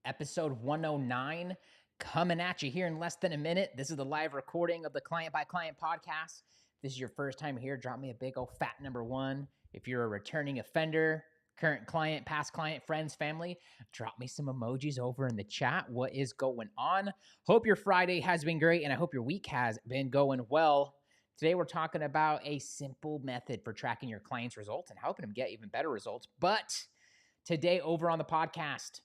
episode 109, coming at you here in less than a minute. This is the live recording of the Client by Client podcast. If this is your first time here, drop me a big old fat number one. If you're a returning offender, current client, past client, friends, family, drop me some emojis over in the chat. What is going on? Hope your Friday has been great, and I hope your week has been going well. Today, we're talking about a simple method for tracking your clients' results and helping them get even better results. But today, over on the podcast,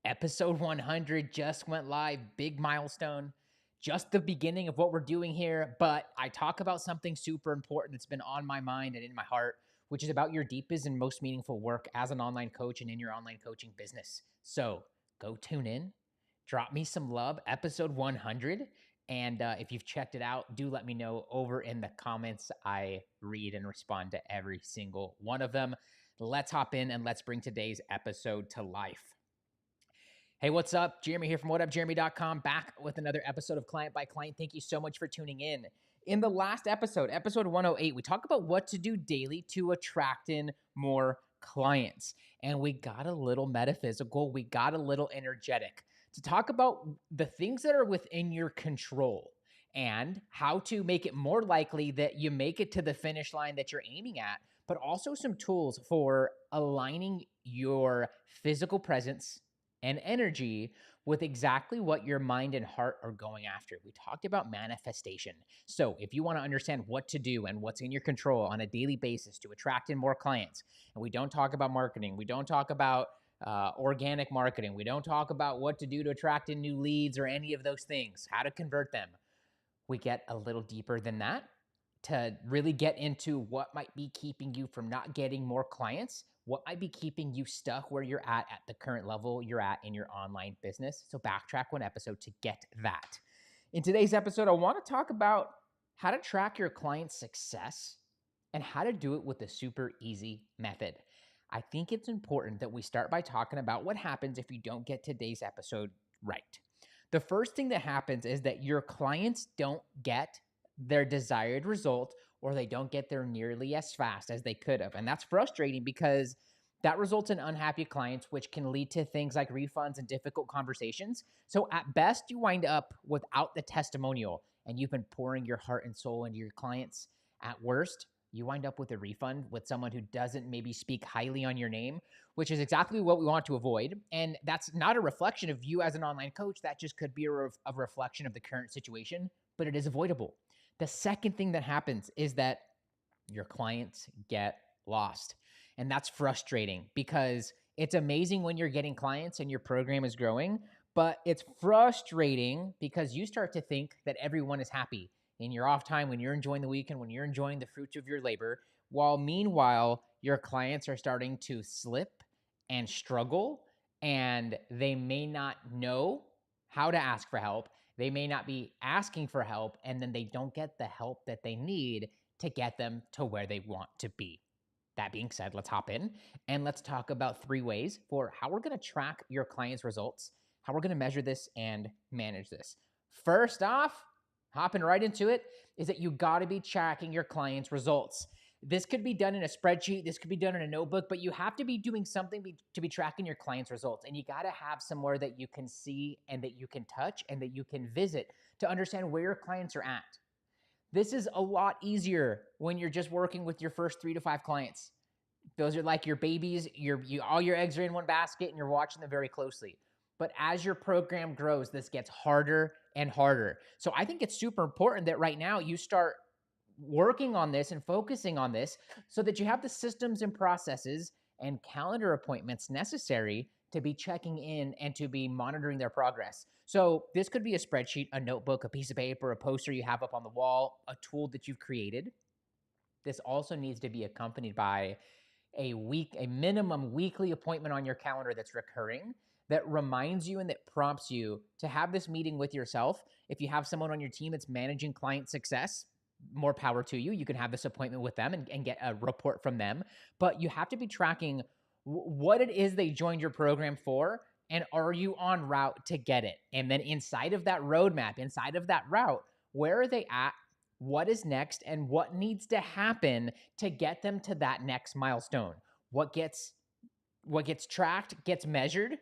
episode 100 just went live. Big milestone. Just the beginning of what we're doing here. But I talk about something super important that's been on my mind and in my heart, which is about your deepest and most meaningful work as an online coach and in your online coaching business. So go tune in. Drop me some love. Episode 100. And if you've checked it out, do let me know over in the comments. I read and respond to every single one of them. Let's hop in and let's bring today's episode to life. Hey, what's up? Jeremy here from whatupjeremy.com, back with another episode of Client by Client. Thank you so much for tuning in. In the last episode, episode 108, we talk about what to do daily to attract in more clients. And we got a little metaphysical. We got a little energetic to talk about the things that are within your control and how to make it more likely that you make it to the finish line that you're aiming at, but also some tools for aligning your physical presence and energy with exactly what your mind and heart are going after. We talked about manifestation. So if you want to understand what to do and what's in your control on a daily basis to attract in more clients, and we don't talk about marketing, we don't talk about organic marketing, we don't talk about what to do to attract in new leads or any of those things, how to convert them. We get a little deeper than that to really get into what might be keeping you from not getting more clients, what might be keeping you stuck where you're at the current level you're at in your online business. So backtrack one episode to get that. In today's episode, I want to talk about how to track your client's success and how to do it with a super easy method. I think it's important that we start by talking about what happens if you don't get today's episode right. The first thing that happens is that your clients don't get their desired result, or they don't get there nearly as fast as they could have. And that's frustrating because that results in unhappy clients, which can lead to things like refunds and difficult conversations. So at best, you wind up without the testimonial and you've been pouring your heart and soul into your clients. At worst, you wind up with a refund with someone who doesn't maybe speak highly on your name, which is exactly what we want to avoid. And that's not a reflection of you as an online coach. That just could be a reflection of the current situation, but it is avoidable. The second thing that happens is that your clients get lost. And that's frustrating because it's amazing when you're getting clients and your program is growing, but it's frustrating because you start to think that everyone is happy in your off time, when you're enjoying the weekend, when you're enjoying the fruits of your labor, while meanwhile, your clients are starting to slip and struggle, and they may not know how to ask for help. They may not be asking for help, and then they don't get the help that they need to get them to where they want to be. That being said, let's hop in and let's talk about 3 ways for how we're going to track your clients' results, how we're going to measure this and manage this. First off, hopping right into it, is that you got to be tracking your clients' results. This could be done in a spreadsheet. This could be done in a notebook, but you have to be doing something to be tracking your clients' results. And you got to have somewhere that you can see and that you can touch and that you can visit to understand where your clients are at. This is a lot easier when you're just working with your first 3 to 5 clients. Those are like your babies. All your eggs are in one basket and you're watching them very closely. But as your program grows, this gets harder and harder. So I think it's super important that right now you start working on this and focusing on this so that you have the systems and processes and calendar appointments necessary to be checking in and to be monitoring their progress. So this could be a spreadsheet, a notebook, a piece of paper, a poster you have up on the wall, a tool that you've created. This also needs to be accompanied by a minimum weekly appointment on your calendar that's recurring, that reminds you and that prompts you to have this meeting with yourself. If you have someone on your team that's managing client success, more power to you. You can have this appointment with them and get a report from them. But you have to be tracking what it is they joined your program for, and are you en route to get it? And then inside of that roadmap, inside of that route, where are they at? What is next? And what needs to happen to get them to that next milestone? What gets tracked, gets measured.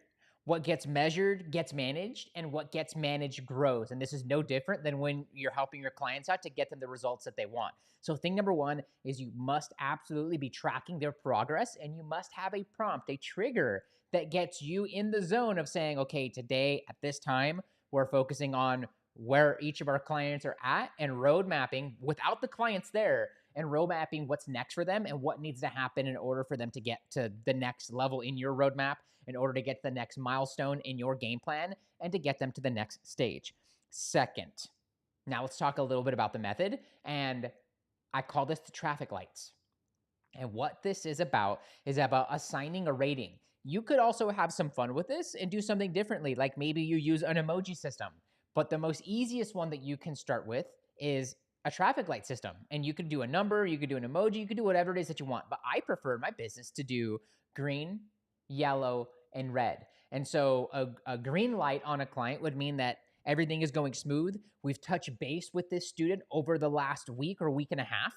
What gets measured gets managed, and what gets managed grows. And this is no different than when you're helping your clients out to get them the results that they want. So thing number one is you must absolutely be tracking their progress, and you must have a prompt, a trigger that gets you in the zone of saying, okay, today at this time, we're focusing on where each of our clients are at and road mapping without the clients there, and road mapping what's next for them and what needs to happen in order for them to get to the next level in your roadmap, in order to get to the next milestone in your game plan, and to get them to the next stage. Second, now let's talk a little bit about the method, and I call this the traffic lights. And what this is about assigning a rating. You could also have some fun with this and do something differently, like maybe you use an emoji system. But the most easiest one that you can start with is a traffic light system. And you could do a number, you could do an emoji, you could do whatever it is that you want. But I prefer my business to do green, yellow, and red. And so a green light on a client would mean that everything is going smooth. We've touched base with this student over the last week or week and a half.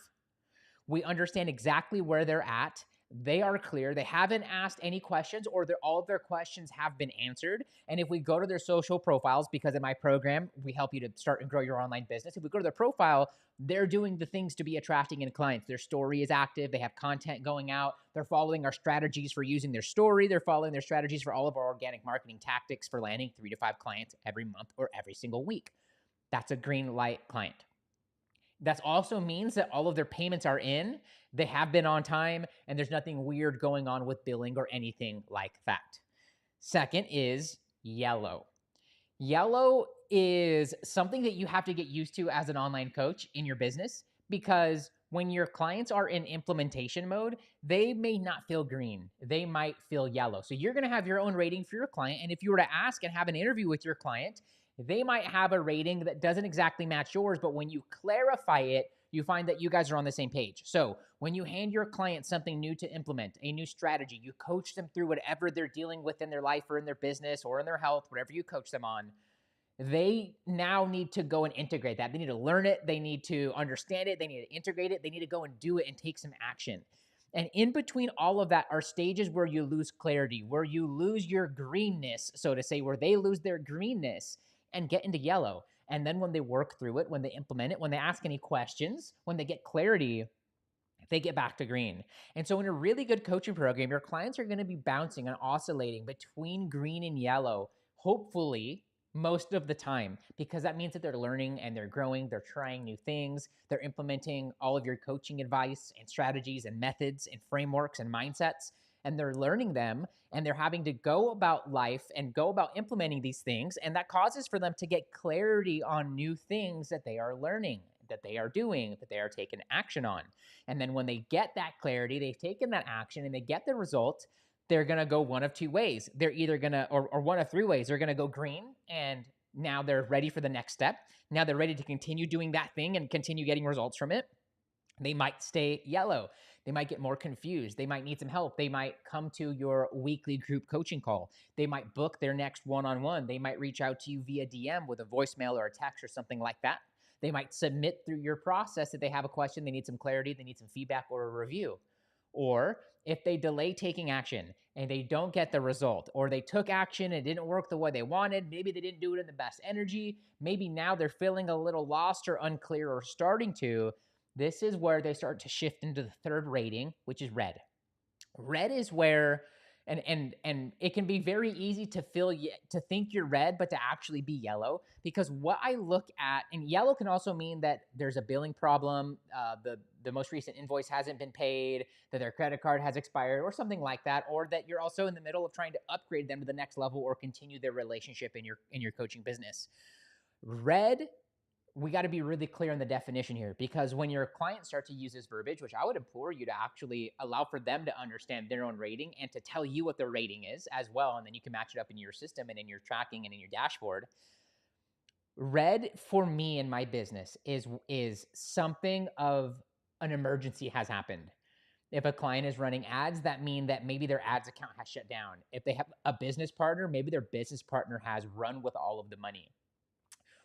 We understand exactly where they're at. They are clear. They haven't asked any questions, or all of their questions have been answered. And if we go to their social profiles, because in my program, we help you to start and grow your online business. If we go to their profile, they're doing the things to be attracting in clients. Their story is active. They have content going out. They're following our strategies for using their story. They're following their strategies for all of our organic marketing tactics for landing 3 to 5 clients every month or every single week. That's a green light client. That also means that all of their payments are in, they have been on time, and there's nothing weird going on with billing or anything like that. Second is yellow. Yellow is something that you have to get used to as an online coach in your business, because when your clients are in implementation mode, they may not feel green. They might feel yellow. So you're going to have your own rating for your client. And if you were to ask and have an interview with your client, they might have a rating that doesn't exactly match yours, but when you clarify it, you find that you guys are on the same page. So when you hand your client something new to implement, a new strategy, you coach them through whatever they're dealing with in their life or in their business or in their health, whatever you coach them on, they now need to go and integrate that. They need to learn it. They need to understand it. They need to integrate it. They need to go and do it and take some action. And in between all of that are stages where you lose clarity, where you lose your greenness, so to say, where they lose their greenness and get into yellow. And then when they work through it, when they implement it, when they ask any questions, when they get clarity, they get back to green. And so in a really good coaching program, your clients are going to be bouncing and oscillating between green and yellow, hopefully most of the time, because that means that they're learning and they're growing, they're trying new things, they're implementing all of your coaching advice and strategies and methods and frameworks and mindsets, and they're learning them, and they're having to go about life and go about implementing these things, and that causes for them to get clarity on new things that they are learning, that they are doing, that they are taking action on. And then when they get that clarity, they've taken that action and they get the result, they're going to go one of two ways. They're either going to, or one of three ways. They're going to go green, and now they're ready for the next step. Now they're ready to continue doing that thing and continue getting results from it. They might stay yellow. They might get more confused. They might need some help. They might come to your weekly group coaching call. They might book their next one-on-one. They might reach out to you via DM with a voicemail or a text or something like that. They might submit through your process that they have a question, they need some clarity, they need some feedback or a review. Or if they delay taking action and they don't get the result, or they took action and it didn't work the way they wanted, maybe they didn't do it in the best energy, maybe now they're feeling a little lost or unclear or starting to, this is where they start to shift into the third rating, which is red. Red is where, and it can be very easy to think you're red, but to actually be yellow, because what I look at, and yellow can also mean that there's a billing problem, the most recent invoice hasn't been paid, that their credit card has expired, or something like that, or that you're also in the middle of trying to upgrade them to the next level or continue their relationship in your coaching business. Red, we got to be really clear on the definition here, because when your clients start to use this verbiage, which I would implore you to actually allow for them to understand their own rating and to tell you what their rating is as well, and then you can match it up in your system and in your tracking and in your dashboard. Red for me in my business is something of an emergency has happened. If a client is running ads, that mean that maybe their ads account has shut down. If they have a business partner, maybe their business partner has run with all of the money.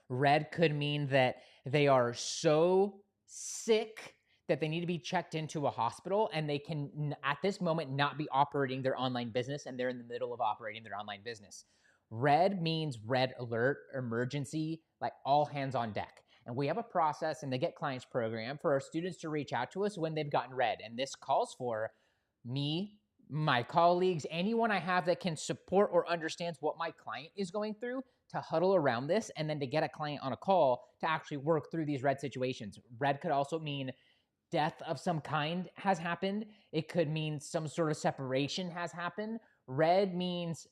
Red could mean that they are so sick that they need to be checked into a hospital, and they can, at this moment, not be operating their online business, and they're in the middle of operating their online business. Red means red alert, emergency, like all hands on deck. And we have a process in the Get Clients program for our students to reach out to us when they've gotten red. And this calls for me, my colleagues, anyone I have that can support or understands what my client is going through, to huddle around this, and then to get a client on a call to actually work through these red situations. Red could also mean death of some kind has happened. It could mean some sort of separation has happened. Red means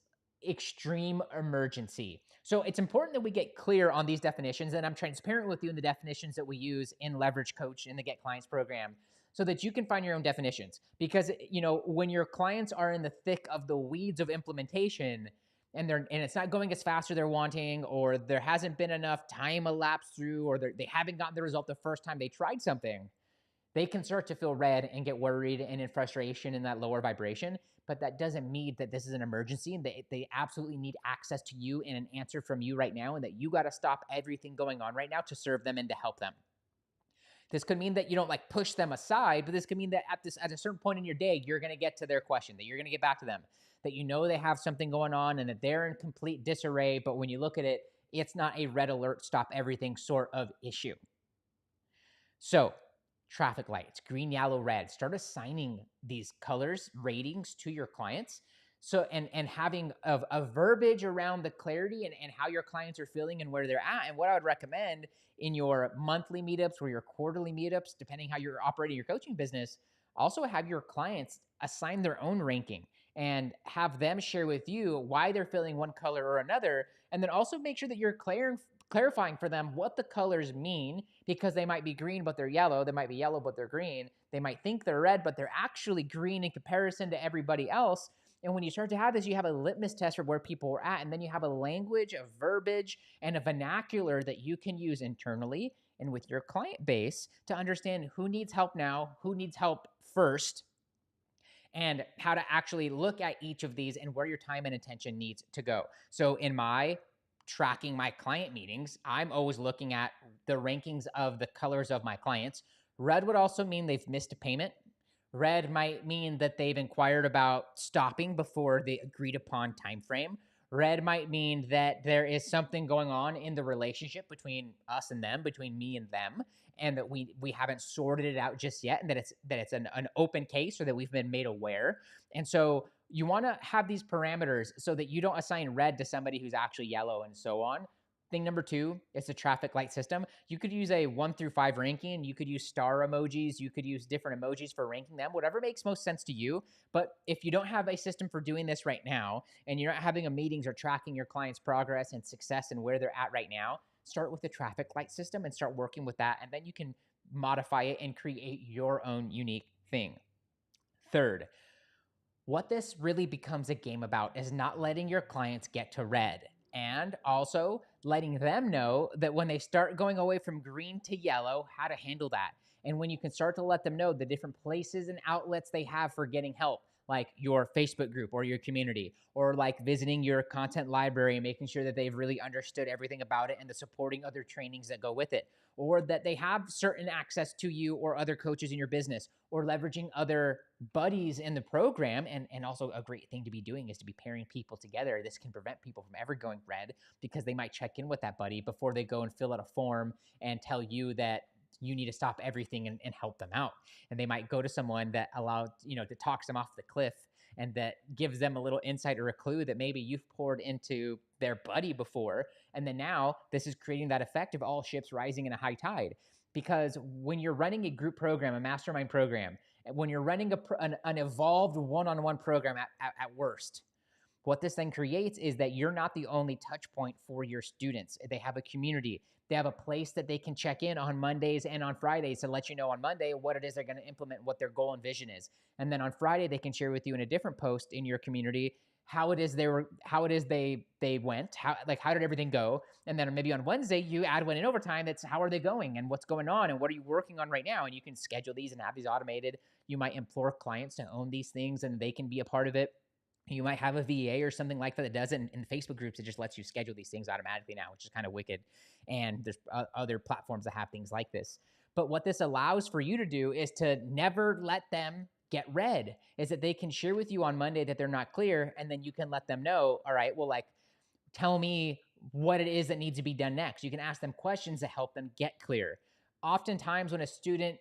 extreme emergency. So it's important that we get clear on these definitions, and I'm transparent with you in the definitions that we use in Leverage Coach in the Get Clients program, so that you can find your own definitions. Because, when your clients are in the thick of the weeds of implementation, and it's not going as fast as they're wanting, or there hasn't been enough time elapsed through, or they haven't gotten the result the first time they tried something, they can start to feel red and get worried and in frustration in that lower vibration. But that doesn't mean that this is an emergency, and they absolutely need access to you and an answer from you right now, and that you got to stop everything going on right now to serve them and to help them. This could mean that you don't push them aside, but this could mean that at a certain point in your day, you're going to get to their question, that you're going to get back to them, that they have something going on and that they're in complete disarray. But when you look at it, it's not a red alert, stop everything sort of issue. So traffic lights, green, yellow, red, start assigning these colors, ratings to your clients. So, and having a verbiage around the clarity and how your clients are feeling and where they're at. And what I would recommend in your monthly meetups or your quarterly meetups, depending how you're operating your coaching business, also have your clients assign their own ranking and have them share with you why they're feeling one color or another. And then also make sure that you're clarifying for them what the colors mean, because they might be green, but they're yellow. They might be yellow, but they're green. They might think they're red, but they're actually green in comparison to everybody else. And when you start to have this, you have a litmus test for where people are at. And then you have a language, a verbiage, and a vernacular that you can use internally and with your client base to understand who needs help now, who needs help first, and how to actually look at each of these and where your time and attention needs to go. So in my tracking my client meetings, I'm always looking at the rankings of the colors of my clients. Red would also mean they've missed a payment. Red might mean that they've inquired about stopping before the agreed upon time frame. Red might mean that there is something going on in the relationship between us and them, between me and them, and that we haven't sorted it out just yet, and that it's an open case, or that we've been made aware. And so you want to have these parameters so that you don't assign red to somebody who's actually yellow and so on. Thing number 2 is the traffic light system. You could use a 1 through 5 ranking. You could use star emojis. You could use different emojis for ranking them, whatever makes most sense to you. But if you don't have a system for doing this right now, and you're not having a meetings or tracking your clients' progress and success and where they're at right now, start with the traffic light system and start working with that. And then you can modify it and create your own unique thing. Third, what this really becomes a game about is not letting your clients get to red, and also letting them know that when they start going away from green to yellow, how to handle that. And when you can start to let them know the different places and outlets they have for getting help, like your Facebook group or your community, or like visiting your content library and making sure that they've really understood everything about it and the supporting other trainings that go with it, or that they have certain access to you or other coaches in your business, or leveraging other buddies in the program. And also a great thing to be doing is to be pairing people together. This can prevent people from ever going red, because they might check in with that buddy before they go and fill out a form and tell you that you need to stop everything and help them out. And they might go to someone that that talks them off the cliff, and that gives them a little insight or a clue that maybe you've poured into their buddy before. And then now this is creating that effect of all ships rising in a high tide. Because when you're running a group program, a mastermind program, when you're running an evolved one-on-one program at worst, what this then creates is that you're not the only touch point for your students. They have a community. They have a place that they can check in on Mondays and on Fridays to let you know on Monday what it is they're going to implement, what their goal and vision is. And then on Friday, they can share with you in a different post in your community how it is they went, how did everything go? And then maybe on Wednesday, you add one in overtime. That's how are they going and what's going on and what are you working on right now? And you can schedule these and have these automated. You might implore clients to own these things and they can be a part of it. You might have a VA or something like that does it. In the Facebook groups, it just lets you schedule these things automatically now, which is kind of wicked. And there's other platforms that have things like this. But what this allows for you to do is to never let them get read, is that they can share with you on Monday that they're not clear, and then you can let them know, all right, well, like, tell me what it is that needs to be done next. You can ask them questions to help them get clear. Oftentimes, when a student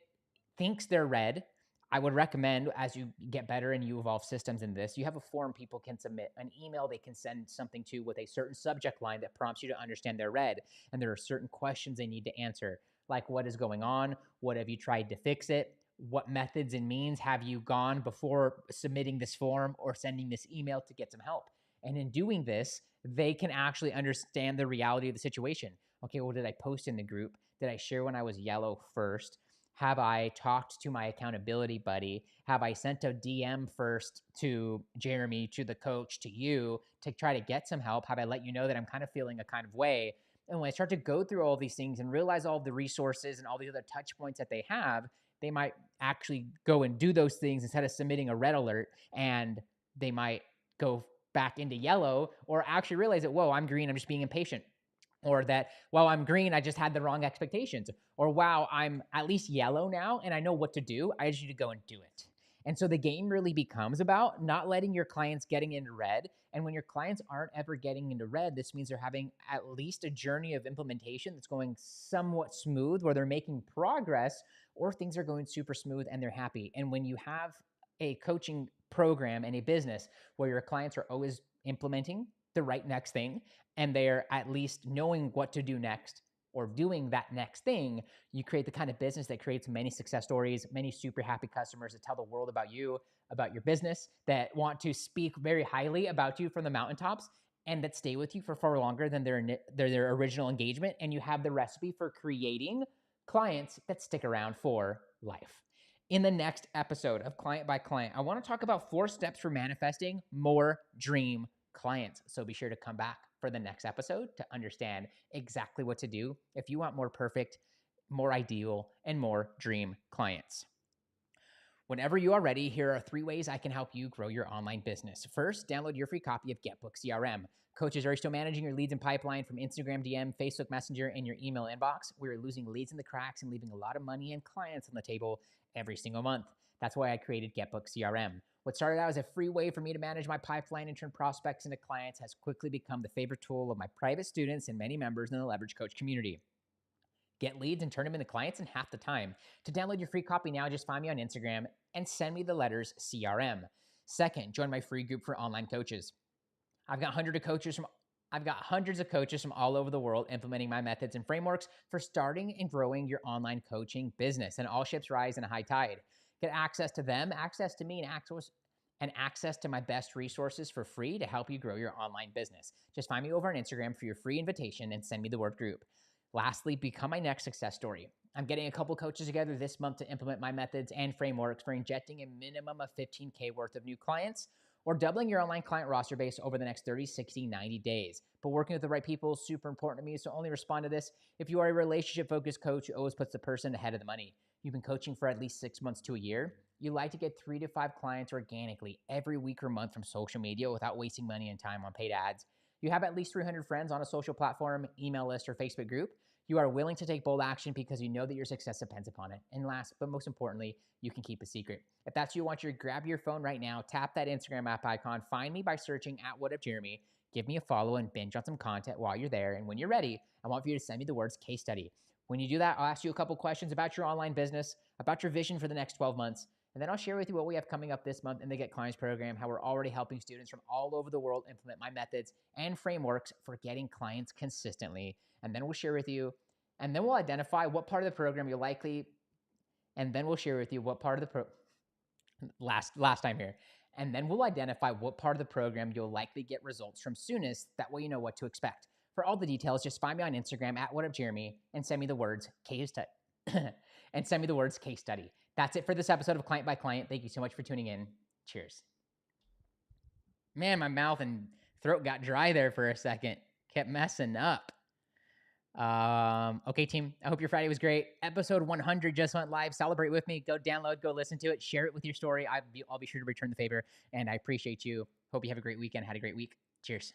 thinks they're read, I would recommend, as you get better and you evolve systems in this, you have a form people can submit, an email they can send something to with a certain subject line that prompts you to understand they're read. And there are certain questions they need to answer, like what is going on? What have you tried to fix it? What methods and means have you gone before submitting this form or sending this email to get some help? And in doing this, they can actually understand the reality of the situation. Okay, well, did I post in the group? Did I share when I was yellow first? Have I talked to my accountability buddy? Have I sent a DM first to Jeremy, to the coach, to you to try to get some help? Have I let you know that I'm kind of feeling a kind of way? And when I start to go through all these things and realize all the resources and all the other touch points that they have, they might actually go and do those things instead of submitting a red alert, and they might go back into yellow, or actually realize that, whoa, I'm green, I'm just being impatient. Or that, well, I'm green, I just had the wrong expectations. Or, wow, I'm at least yellow now and I know what to do. I just need to go and do it. And so the game really becomes about not letting your clients getting into red. And when your clients aren't ever getting into red, this means they're having at least a journey of implementation that's going somewhat smooth, where they're making progress, or things are going super smooth and they're happy. And when you have a coaching program and a business where your clients are always implementing the right next thing, and they're at least knowing what to do next or doing that next thing, you create the kind of business that creates many success stories, many super happy customers that tell the world about you, about your business, that want to speak very highly about you from the mountaintops, and that stay with you for far longer than their original engagement. And you have the recipe for creating clients that stick around for life. In the next episode of Client by Client, I want to talk about 4 steps for manifesting more dream clients. So be sure to come back for the next episode to understand exactly what to do if you want more perfect, more ideal, and more dream clients. Whenever you are ready, here are 3 ways I can help you grow your online business. First, download your free copy of GetBookedCRM. Coaches, are you still managing your leads and pipeline from Instagram DM, Facebook Messenger, and your email inbox? We are losing leads in the cracks and leaving a lot of money and clients on the table every single month. That's why I created GetBookedCRM. What started out as a free way for me to manage my pipeline and turn prospects into clients has quickly become the favorite tool of my private students and many members in the Leverage Coach community. Get leads and turn them into clients in half the time. To download your free copy now, just find me on Instagram and send me the letters CRM. Second, join my free group for online coaches. I've got hundreds of coaches from all over the world implementing my methods and frameworks for starting and growing your online coaching business. And all ships rise in a high tide. Get access to them, access to me, and access to my best resources for free to help you grow your online business. Just find me over on Instagram for your free invitation and send me the word group. Lastly, become my next success story. I'm getting a couple coaches together this month to implement my methods and frameworks for injecting a minimum of $15K worth of new clients, or doubling your online client roster base over the next 30, 60, 90 days. But working with the right people is super important to me, so only respond to this if you are a relationship-focused coach who always puts the person ahead of the money. You've been coaching for at least 6 months to a year. You like to get 3 to 5 clients organically every week or month from social media without wasting money and time on paid ads. You have at least 300 friends on a social platform, email list, or Facebook group. You are willing to take bold action because you know that your success depends upon it. And last, but most importantly, you can keep a secret. If that's you, I want you to grab your phone right now, tap that Instagram app icon, find me by searching at What Up Jeremy, give me a follow, and binge on some content while you're there. And when you're ready, I want for you to send me the words case study. When you do that, I'll ask you a couple questions about your online business, about your vision for the next 12 months, and then I'll share with you what we have coming up this month in the Get Clients program, how we're already helping students from all over the world implement my methods and frameworks for getting clients consistently. And then we'll share with you, and then we'll identify what part of the program you'll likely, and then we'll share with you what part of the last time here. And then we'll identify what part of the program you'll likely get results from soonest. That way you know what to expect. For all the details, just find me on Instagram at WhatUpJeremy and send me the words case study. And send me the words case study. That's it for this episode of Client by Client. Thank you so much for tuning in. Cheers. Man, my mouth and throat got dry there for a second. Kept messing up. Okay, team. I hope your Friday was great. Episode 100 just went live. Celebrate with me. Go download, go listen to it. Share it with your story. I'll be sure to return the favor, and I appreciate you. Hope you have a great weekend. Had a great week. Cheers.